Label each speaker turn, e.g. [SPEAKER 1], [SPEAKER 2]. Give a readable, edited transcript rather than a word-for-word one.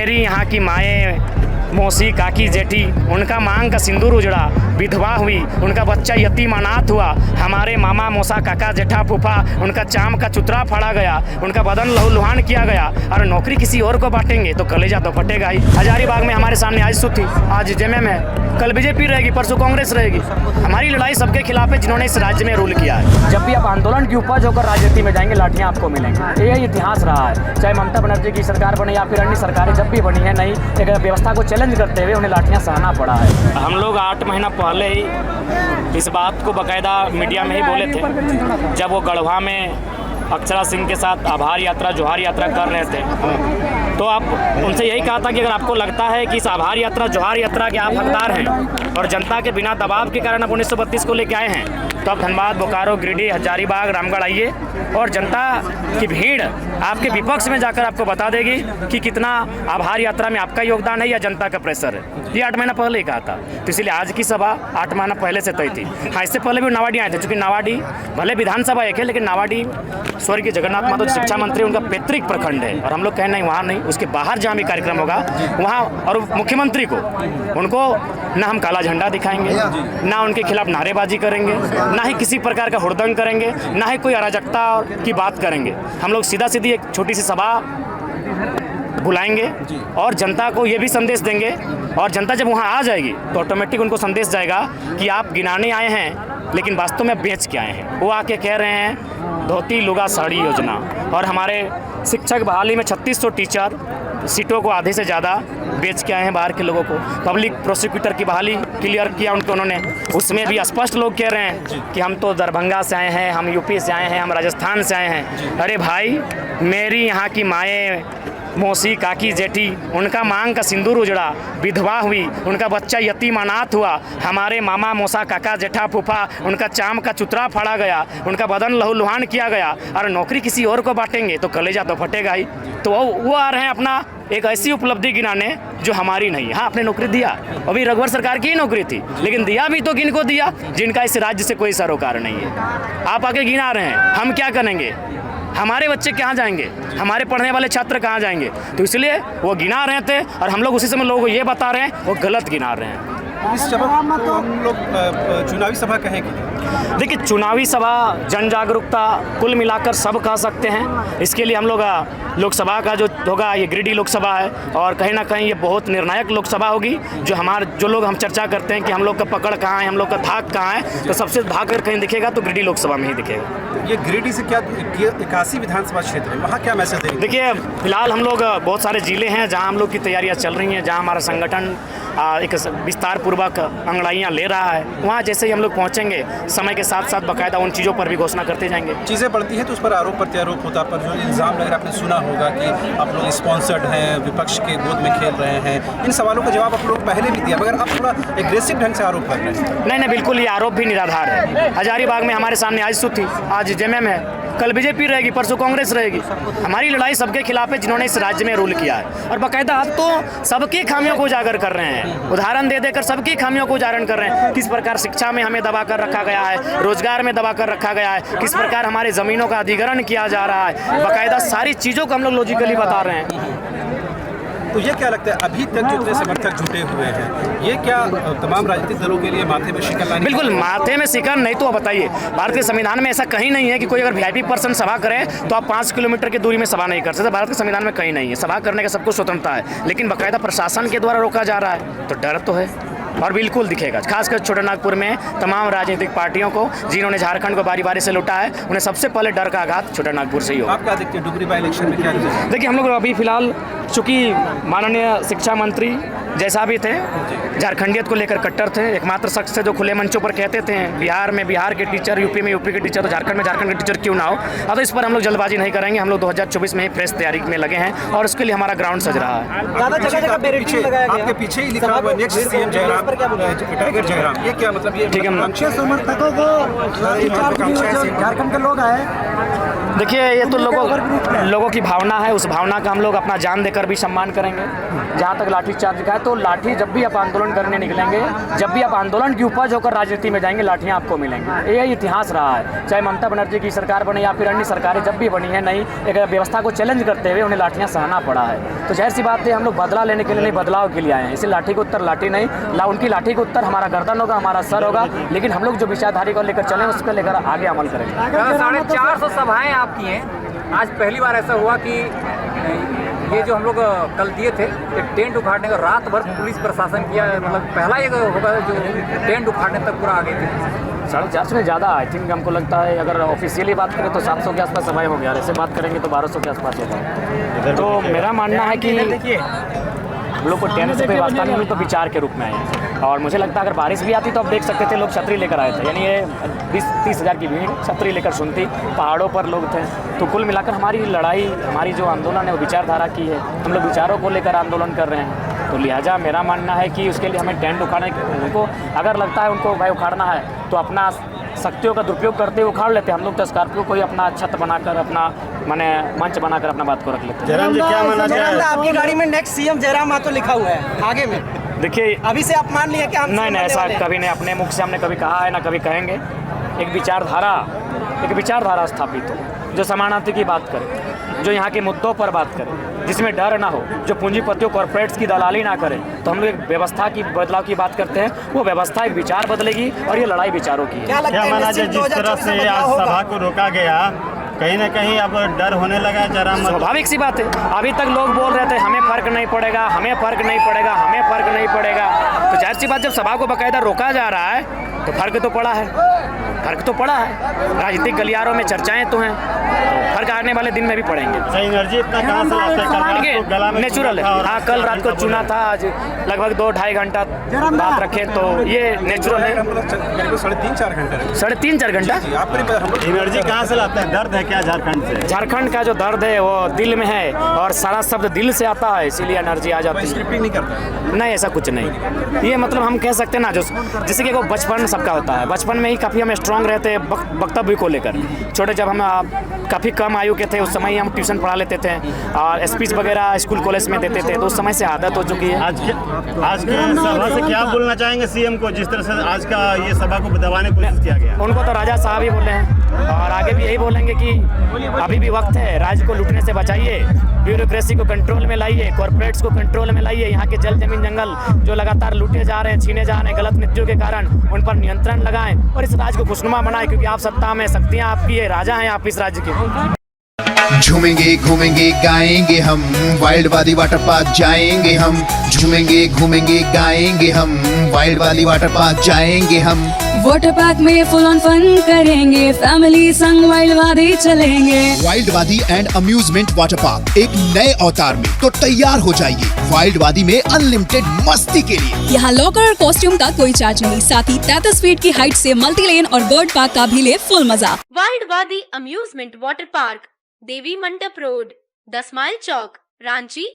[SPEAKER 1] मेरी यहाँ की माएँ, मौसी, काकी, जेठी, उनका मांग का सिंदूर उजड़ा, विधवा हुई, उनका बच्चा यतीम अनाथ हुआ। हमारे मामा, मौसा, काका, जेठा, फूफा, उनका चाम का चुतरा फाड़ा गया, उनका बदन लहूलुहान किया गया और नौकरी किसी और को बांटेंगे तो कलेजा तो फटेगा ही। हजारीबाग में हमारे सामने आज सुध थी, आज जेएमएम है, कल बीजेपी रहेगी, परसों कांग्रेस रहेगी। हमारी लड़ाई सबके खिलाफ है जिन्होंने इस राज्य में रूल किया है। जब भी आप आंदोलन की उपज होकर राजनीति में जाएंगे, लाठियाँ आपको मिलेंगी। यही इतिहास रहा है, चाहे ममता बनर्जी की सरकार बने या फिर अन्य सरकारें जब भी बनी है, नई एक व्यवस्था को चैलेंज करते हुए उन्हें लाठियाँ सहना पड़ा है। हम लोग 8 महीना पहले ही इस बात को बाकायदा मीडिया में ही बोले थे, जब वो गढ़वा में अक्षरा सिंह के साथ आभार यात्रा, जोहार यात्रा कर रहे थे, तो आप उनसे यही कहा था कि अगर आपको लगता है कि इस आभार यात्रा, जोहार यात्रा के आप हकदार हैं और जनता के बिना दबाव के कारण आप 1932 को लेके आए हैं, तो आप धनबाद, बोकारो, गिरिडीह, हजारीबाग, रामगढ़ आइए और जनता की भीड़ आपके विपक्ष में जाकर आपको बता देगी कि कितना आभार यात्रा में आपका योगदान है या जनता का प्रेशर है। ये 8 महीना पहले ही कहा था, तो इसलिए आज की सभा 8 महीना पहले से तय थी। हाँ, इससे पहले भी नावाडी आए थे, चूँकि नावाडी भले विधानसभा एक है, लेकिन नावाडी स्वर्गीय जगन्नाथ महतो शिक्षा मंत्री उनका पैतृक प्रखंड है और हम लोग कहें नहीं वहाँ नहीं, उसके बाहर जहाँ भी कार्यक्रम होगा वहाँ, और मुख्यमंत्री को उनको ना हम काला झंडा दिखाएंगे, ना उनके खिलाफ नारेबाजी करेंगे, ना ही किसी प्रकार का हुड़दंग करेंगे, ना ही कोई अराजकता की बात करेंगे। हम लोग सीधा सीधी एक छोटी सी सभा बुलाएंगे और जनता को ये भी संदेश देंगे, और जनता जब वहाँ आ जाएगी तो ऑटोमेटिक उनको संदेश जाएगा कि आप गिनाने आए हैं लेकिन वास्तव में बेच के आए हैं। वो आके कह रहे हैं धोती लुगा साड़ी योजना, और हमारे शिक्षक बहाली में 3600 टीचर सीटों को आधे से ज़्यादा बेच के आए हैं बाहर के लोगों को। पब्लिक प्रोसिक्यूटर की बहाली क्लियर किया उन्होंने, उसमें भी स्पष्ट लोग कह रहे हैं कि हम तो दरभंगा से आए हैं, हम यूपी से आए हैं, हम राजस्थान से आए हैं। अरे भाई, मेरी यहाँ की माएँ, मौसी, काकी, जेठी, उनका मांग का सिंदूर उजड़ा, विधवा हुई, उनका बच्चा यतीम अनाथ हुआ। हमारे मामा, मौसा, काका, जेठा, फूफा, उनका चाम का चुतरा फाड़ा गया, उनका बदन लहूलुहान किया गया और नौकरी किसी और को बांटेंगे तो कलेजा तो फटेगा ही। तो वो आ रहे हैं अपना एक ऐसी उपलब्धि गिनाने जो हमारी नहीं है। हाँ, आपने नौकरी दिया, अभी रघुवर सरकार की ही नौकरी थी, लेकिन दिया भी तो किनको दिया, जिनका इस राज्य से कोई सरोकार नहीं है। आप आके गिना रहे हैं, हम क्या करेंगे? हमारे बच्चे कहाँ जाएंगे? हमारे पढ़ने वाले छात्र कहाँ जाएंगे? तो इसलिए वो गिना रहे थे और हम लोग उसी समय लोगों को ये बता रहे हैं वो गलत गिना रहे हैं।
[SPEAKER 2] इस सभा को हम लोग चुनावी सभा कहेंगे।
[SPEAKER 1] देखिए, चुनावी सभा, जन जागरूकता, कुल मिलाकर सब कह सकते हैं। इसके लिए हम लोग लोकसभा का जो होगा, ये गिरिडीह लोकसभा है और कहीं ना कहीं ये बहुत निर्णायक लोकसभा होगी। जो लोग हम चर्चा करते हैं कि हम लोग का पकड़ कहाँ है, हम लोग का धाक कहाँ है, तो सबसे धाक अगर कहीं दिखेगा तो गिरिडीह लोकसभा में ही दिखेगा।
[SPEAKER 2] ये गिरिडीह से क्या 81 विधानसभा क्षेत्र है, वहाँ क्या मैसेज देंगे?
[SPEAKER 1] देखिए, फिलहाल हम लोग बहुत सारे जिले हैं जहाँ हम लोग की तैयारियाँ चल रही हैं, जहाँ हमारा संगठन एक विस्तार पूर्वक अंगड़ाइयाँ ले रहा है। वहाँ जैसे ही हम लोग पहुँचेंगे, समय के साथ साथ बाकायदा उन चीज़ों पर भी घोषणा करते जाएंगे।
[SPEAKER 2] चीज़ें बढ़ती हैं तो उस पर आरोप प्रत्यारोप होता, पर जो इल्ज़ाम लग रहा है, आपने सुना होगा कि आप लोग स्पॉन्सर्ड हैं, विपक्ष के गोद में खेल रहे हैं। इन सवालों का जवाब आप लोग पहले भी दिया, मगर आप थोड़ा एग्रेसिव ढंग से आरोप कर रहे हैं।
[SPEAKER 1] नहीं, बिल्कुल ये आरोप भी निराधार है। हजारीबाग में हमारे सामने आज सुध थी, आज जेएमएम है, कल बीजेपी रहेगी, परसों कांग्रेस रहेगी। हमारी लड़ाई सबके खिलाफ है जिन्होंने इस राज्य में रूल किया है, और बाकायदा आप तो सबकी खामियों को उजागर कर रहे हैं, उदाहरण दे देकर सबकी खामियों को उजागर कर रहे हैं। किस प्रकार शिक्षा में हमें दबा कर रखा गया है, रोजगार में दबा कर रखा गया है, किस प्रकार हमारे ज़मीनों का अधिग्रहण किया जा रहा है, बाकायदा सारी चीज़ों को हम लोग लॉजिकली बता रहे हैं।
[SPEAKER 2] तो ये क्या लगता है, अभी तक जितने समर्थक जुटे हुए हैं, ये क्या तमाम राजनीतिक दलों के लिए माथे में शिकन लाने?
[SPEAKER 1] बिल्कुल, माथे में शिकन नहीं तो बताइए, भारत के संविधान में ऐसा कहीं नहीं है कि कोई अगर वीआईपी पर्सन सभा करे तो आप 5 किलोमीटर की दूरी में सभा नहीं कर सकते। भारत के संविधान में कहीं नहीं है, सभा करने का सबको स्वतंत्रता है, लेकिन बाकायदा प्रशासन के द्वारा रोका जा रहा है, तो डर तो है और बिल्कुल दिखेगा। खासकर छोटानागपुर में तमाम राजनीतिक पार्टियों को जिन्होंने झारखंड को बारी बारी से लूटा है, उन्हें सबसे पहले डर का आघात छोटानागपुर से ही होगा।
[SPEAKER 2] आप क्या देखते हैं डुगरी बाई इलेक्शन में क्या रिजल्ट?
[SPEAKER 1] देखिए, हम लोग अभी फिलहाल चूँकि माननीय शिक्षा मंत्री जैसा भी थे, झारखंडियत को लेकर कट्टर थे, एकमात्र शख्स थे जो खुले मंचों पर कहते थे बिहार में बिहार के टीचर, यूपी में यूपी के टीचर, तो झारखंड में झारखंड के टीचर क्यों ना हो। अब तो इस पर हम लोग जल्दबाजी नहीं करेंगे, हम लोग 2024 में ही फ्रेश तैयारी में लगे हैं और उसके लिए हमारा ग्राउंड सज रहा है।
[SPEAKER 2] आपके पीछे ही लिखा हुआ next CM Jairam, tiger Jairam, ये क्या मतलब? ये
[SPEAKER 1] ठीक है,
[SPEAKER 3] समर्थकों को झारखंड के लोग आए
[SPEAKER 1] देखिए ये तो लोगों की भावना है, उस भावना का हम लोग अपना जान देकर भी सम्मान करेंगे। जहाँ तक लाठी चार्ज का है तो लाठी जब भी आप आंदोलन करने निकलेंगे, जब भी आप आंदोलन की उपज होकर राजनीति में जाएंगे, लाठियाँ आपको मिलेंगी। यही इतिहास रहा है, चाहे ममता बनर्जी की सरकार बने या फिर अन्य सरकारें जब भी बनी है, नई एक व्यवस्था को चैलेंज करते हुए उन्हें लाठियाँ सहना पड़ा है। तो जाहिर सी बात है हम लोग बदला लेने के लिए नहीं, बदलाव के लिए आए हैं। इसे लाठी का उत्तर लाठी नहीं, उनकी लाठी का उत्तर हमारा गर्दन होगा, हमारा सर होगा, लेकिन हम लोग जो विचारधारी को लेकर चलें उसको लेकर आगे अमल करेंगे।
[SPEAKER 3] 450 सभाएं आपकी हैं, आज पहली बार ऐसा हुआ कि ये जो हम लोग कल दिए थे एक टेंट उखाड़ने का, रात भर पुलिस प्रशासन किया, मतलब पहला ये होगा जो टेंट उखाड़ने तक पूरा आ गए थे।
[SPEAKER 1] 450 में ज़्यादा आई थिंक हमको लगता है। अगर ऑफिशियली बात करें तो 700 के आसपास समय हो गया, ऐसे बात करेंगे तो 1200 के आसपास होगा। तो मेरा मानना है कि हम लोग को टेंट से कोई वास्ता नहीं, हम लोग तो विचार के रूप में आए हैं। और मुझे लगता है अगर बारिश भी आती तो आप देख सकते थे लोग छतरी लेकर आए थे, यानी ये 20-30 हज़ार की भीड़ छतरी लेकर सुनती, पहाड़ों पर लोग थे। तो कुल मिलाकर हमारी लड़ाई, हमारी जो आंदोलन है वो विचारधारा की है, हम लोग विचारों को लेकर आंदोलन कर रहे हैं। तो लिहाजा मेरा मानना है कि उसके लिए हमें टेंट उखाड़ने, उनको अगर लगता है उनको भाई उखाड़ना है तो अपना शक्तियों का दुरुपयोग करते हुए उखाड़ लेते हैं। हम लोग तो स्कॉर्पियो को ही अपना छत बनाकर, अपना माने मंच बनाकर अपना बात को रख लेते हैं।
[SPEAKER 4] जयराम जी क्या माना जाए?
[SPEAKER 5] आपकी गाड़ी में नेक्स्ट सीएम जयराम मातो लिखा हुआ है आगे में।
[SPEAKER 1] देखिए
[SPEAKER 5] अभी से आप मान लिया कि हम
[SPEAKER 1] नहीं, ऐसा कभी नहीं, अपने मुख से हमने कभी कहा है ना कभी कहेंगे। एक विचारधारा स्थापित हो जो समानार्थी की बात करे, जो यहाँ के मुद्दों पर बात करे, जिसमें डर ना हो, जो पूंजीपतियों कॉर्पोरेट्स की दलाली ना करे। तो हम लोग एक व्यवस्था की बदलाव की बात करते हैं, वो व्यवस्था एक विचार बदलेगी और ये लड़ाई विचारों की है।
[SPEAKER 4] क्या माना जाए जिस तरह से आज सभा को रोका गया, कहीं ना कहीं अब डर होने लगा है जयराम?
[SPEAKER 1] स्वाभाविक सी बात है, अभी तक लोग बोल रहे थे हमें फर्क नहीं पड़ेगा, हमें फर्क नहीं पड़ेगा, हमें फर्क नहीं पड़ेगा। तो जाहिर सी बात जब सभा को बाकायदा रोका जा रहा है तो फर्क तो पड़ा है, फर्क तो पड़ा है। राजनीतिक गलियारों में चर्चाएं तो हैं, तो फर्क आने वाले दिन में भी पड़ेंगे।
[SPEAKER 4] एनर्जी इतना कहाँ से लाते हैं?
[SPEAKER 1] नेचुरल है। हाँ, कल रात को चुना था, आज लगभग 2-2.5 घंटा बात रखे तो ये नेचुरल है।
[SPEAKER 2] 3.5-4 घंटे
[SPEAKER 1] 3.5-4 घंटा
[SPEAKER 4] एनर्जी कहाँ से लाते हैं? दर्द है क्या झारखंड से?
[SPEAKER 1] झारखंड का जो दर्द है वो दिल में है और सारा शब्द दिल से आता है, इसीलिए एनर्जी आ जाती है।
[SPEAKER 2] स्क्रिप्टिंग नहीं करता?
[SPEAKER 1] नहीं, ऐसा कुछ नहीं। ये मतलब हम कह सकते हैं ना, जो जैसे कि वो बचपन सबका होता है, बचपन में ही काफ़ी हम स्ट्रांग रहते हैं वक्तव्य को लेकर। छोटे जब हम काफ़ी कम आयु के थे उस समय ही हम ट्यूशन पढ़ा लेते थे और स्पीच वगैरह स्कूल कॉलेज में देते थे, तो उस समय से आदत हो चुकी है।
[SPEAKER 4] आज के सभा से क्या बोलना चाहेंगे सीएम को, जिस तरह से आज का ये सभा को दबाने की कोशिश किया गया?
[SPEAKER 1] उनको तो राजा साहब ही बोले हैं और आगे भी यही बोलेंगे कि अभी भी वक्त है, राज्य को लूटने से बचाइए, ब्यूरोक्रेसी को कंट्रोल में लाइए, कॉर्पोरेट्स को कंट्रोल में लाइए। यहाँ के जल जमीन जंगल जो लगातार लूटे जा रहे हैं, छीने जा रहे हैं गलत नीतियों के कारण, उन पर नियंत्रण लगाएं और इस राज्य को खुशनुमा बनाएं, क्योंकि आप सत्ता में, शक्तियाँ आपकी है, राजा हैं आप इस राज्य के।
[SPEAKER 6] झूमेंगे घूमेंगे गाएंगे हम, वाइल्ड वाली वाटर पार्क जाएंगे हम। झूमेंगे घूमेंगे गाएंगे हम, वाइल्ड वाली वाटर पार्क जाएंगे हम।
[SPEAKER 7] वाटर पार्क में फुल ऑन फन करेंगे, फैमिली संग वाइल्ड वादी चलेंगे।
[SPEAKER 6] वाइल्ड वादी एंड अम्यूजमेंट वाटर पार्क एक नए अवतार में, तो तैयार हो जाइए वाइल्ड वादी में अनलिमिटेड मस्ती के लिए।
[SPEAKER 7] यहाँ लॉकर और कॉस्ट्यूम का कोई चार्ज नहीं, साथ ही 33 फीट की हाइट से मल्टी लेन और बर्ड पार्क का भी ले फुल मजा।
[SPEAKER 8] वाइल्ड वादी अम्यूजमेंट वाटर पार्क, देवी मंडप रोड, 10 माइल चौक, रांची।